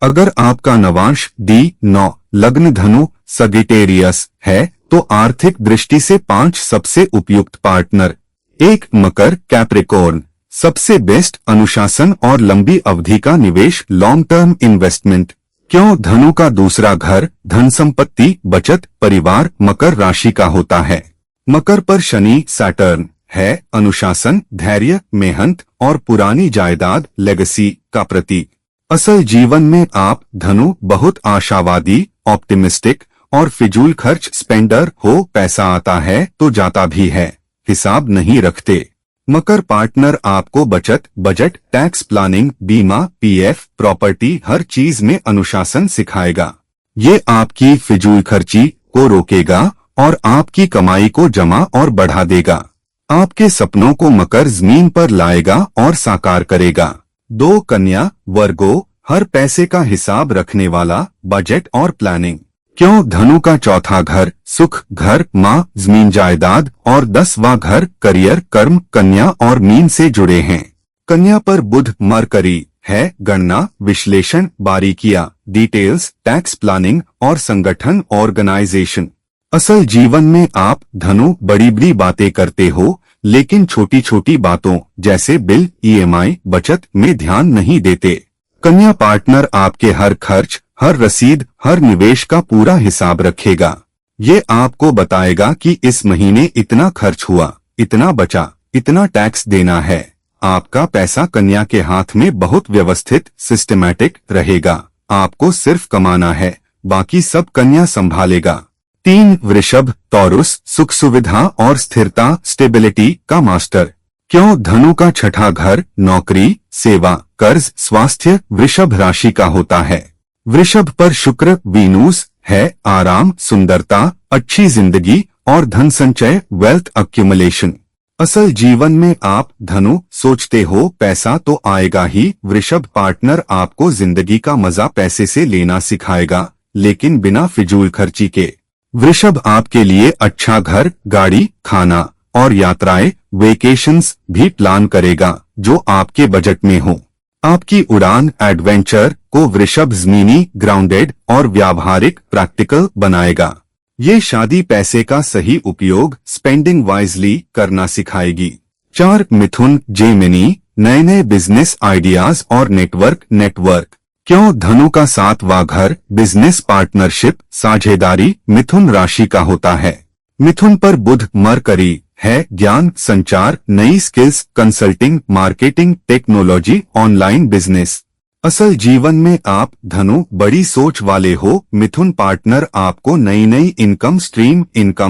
अगर आपका नवांश D9 लग्न धनु सगिटेरियस है तो आर्थिक दृष्टि से 5 सबसे उपयुक्त पार्टनर। 1 मकर कैप्रिकॉर्न, सबसे बेस्ट अनुशासन और लंबी अवधि का निवेश, लॉन्ग टर्म इन्वेस्टमेंट। क्यों? धनु का दूसरा घर धन संपत्ति बचत परिवार मकर राशि का होता है। मकर पर शनि सैटर्न है, अनुशासन धैर्य मेहनत और पुरानी जायदाद लेगेसी का प्रतीक। असल जीवन में आप धनु बहुत आशावादी ऑप्टिमिस्टिक और फिजूल खर्च स्पेंडर हो। पैसा आता है तो जाता भी है, हिसाब नहीं रखते। मकर पार्टनर आपको बचत बजट टैक्स प्लानिंग बीमा पीएफ प्रॉपर्टी हर चीज में अनुशासन सिखाएगा। ये आपकी फिजूल खर्ची को रोकेगा और आपकी कमाई को जमा और बढ़ा देगा। आपके सपनों को मकर जमीन पर लाएगा और साकार करेगा। 2 कन्या वर्गो, हर पैसे का हिसाब रखने वाला बजट और प्लानिंग। क्यों? धनु का चौथा घर सुख घर माँ जमीन जायदाद और 10वां घर करियर कर्म कन्या और मीन से जुड़े हैं। कन्या पर बुध मरकरी है, गणना विश्लेषण बारीकियां डिटेल्स टैक्स प्लानिंग और संगठन ऑर्गेनाइजेशन। असल जीवन में आप धनु बड़ी बड़ी बातें करते हो लेकिन छोटी छोटी बातों जैसे बिल ईएमआई बचत में ध्यान नहीं देते। कन्या पार्टनर आपके हर खर्च हर रसीद हर निवेश का पूरा हिसाब रखेगा। ये आपको बताएगा कि इस महीने इतना खर्च हुआ इतना बचा इतना टैक्स देना है। आपका पैसा कन्या के हाथ में बहुत व्यवस्थित सिस्टमैटिक रहेगा। आपको सिर्फ कमाना है, बाकी सब कन्या संभालेगा। 3 वृषभ टॉरस सुख सुविधा और स्थिरता स्टेबिलिटी का मास्टर। क्यों? धनु का छठा घर नौकरी सेवा कर्ज स्वास्थ्य वृषभ राशि का होता है। वृषभ पर शुक्र वीनूस है, आराम सुंदरता अच्छी जिंदगी और धन संचय वेल्थ अक्यूमुलेशन। असल जीवन में आप धनु सोचते हो पैसा तो आएगा ही। वृषभ पार्टनर आपको जिंदगी का मजा पैसे से लेना सिखाएगा लेकिन बिना फिजूल खर्ची के। वृषभ आपके लिए अच्छा घर गाड़ी खाना और यात्राएं वेकेशंस भी प्लान करेगा जो आपके बजट में हो। आपकी उड़ान एडवेंचर को वृषभ जमीनी ग्राउंडेड और व्यावहारिक प्रैक्टिकल बनाएगा। ये शादी पैसे का सही उपयोग स्पेंडिंग वाइजली करना सिखाएगी। 4 मिथुन जेमिनी नए नए बिजनेस आइडियाज और नेटवर्क। क्यों? धनु का 7वां घर बिजनेस पार्टनरशिप साझेदारी मिथुन राशि का होता है। मिथुन पर बुध मरकरी है, ज्ञान संचार नई skills consulting marketing technology online business. असल जीवन में आप धनु बड़ी सोच वाले हो। मिथुन पार्टनर आपको नई नई इनकम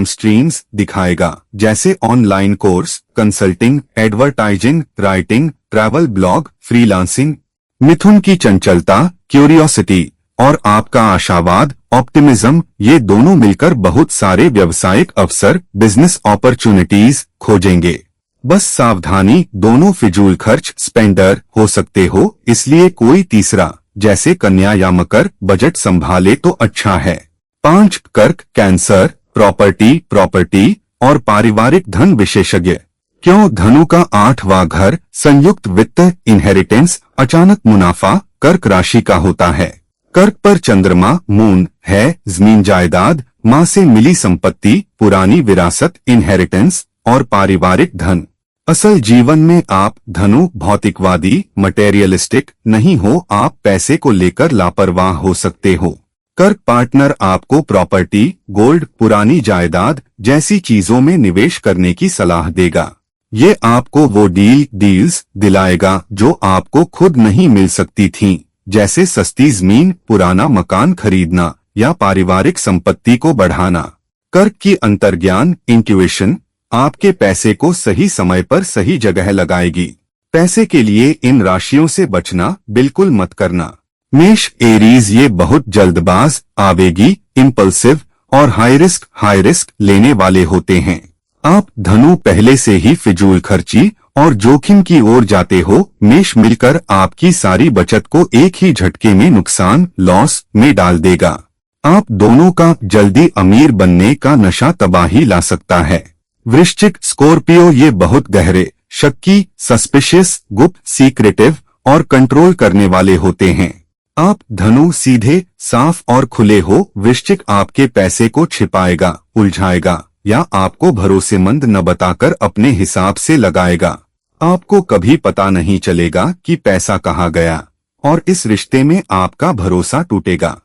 स्ट्रीम्स दिखाएगा जैसे online course consulting advertising writing travel blog freelancing. मिथुन की चंचलता क्यूरियोसिटी और आपका आशावाद ऑप्टिमिज्म ये दोनों मिलकर बहुत सारे व्यावसायिक अवसर बिजनेस अपॉर्चुनिटीज खोजेंगे। बस सावधानी, दोनों फिजूल खर्च स्पेंडर हो सकते हो, इसलिए कोई तीसरा जैसे कन्या या मकर बजट संभाले तो अच्छा है। 5 कर्क कैंसर प्रॉपर्टी और पारिवारिक धन विशेषज्ञ। क्यों? धनु का 8वां घर संयुक्त वित्त इनहेरिटेंस अचानक मुनाफा कर्क राशि का होता है। कर्क पर चंद्रमा मून है, जमीन जायदाद माँ से मिली संपत्ति पुरानी विरासत इनहेरिटेंस और पारिवारिक धन। असल जीवन में आप धनु भौतिकवादी मटेरियलिस्टिक नहीं हो, आप पैसे को लेकर लापरवाह हो सकते हो। कर्क पार्टनर आपको प्रॉपर्टी गोल्ड पुरानी जायदाद जैसी चीजों में निवेश करने की सलाह देगा। ये आपको वो डील्स दिलाएगा जो आपको खुद नहीं मिल सकती थीं, जैसे सस्ती जमीन पुराना मकान खरीदना या पारिवारिक संपत्ति को बढ़ाना। कर्क की अंतर्ज्ञान इंट्यूइशन आपके पैसे को सही समय पर सही जगह लगाएगी। पैसे के लिए इन राशियों से बचना बिल्कुल मत करना। मेष एरीज ये बहुत जल्दबाज आवेगी इंपल्सिव और हाई रिस्क लेने वाले होते हैं। आप धनु पहले से ही फिजूल खर्ची और जोखिम की ओर जाते हो। मेष मिलकर आपकी सारी बचत को एक ही झटके में नुकसान लॉस में डाल देगा। आप दोनों का जल्दी अमीर बनने का नशा तबाही ला सकता है। वृश्चिक स्कॉर्पियो ये बहुत गहरे शक्की सस्पिशियस गुप्त सीक्रेटिव और कंट्रोल करने वाले होते हैं। आप धनु सीधे, साफ और खुले हो। वृश्चिक आपके पैसे को छिपाएगा, उलझाएगा या आपको भरोसेमंद न बताकर अपने हिसाब से लगाएगा। आपको कभी पता नहीं चलेगा कि पैसा कहाँ गया और इस रिश्ते में आपका भरोसा टूटेगा।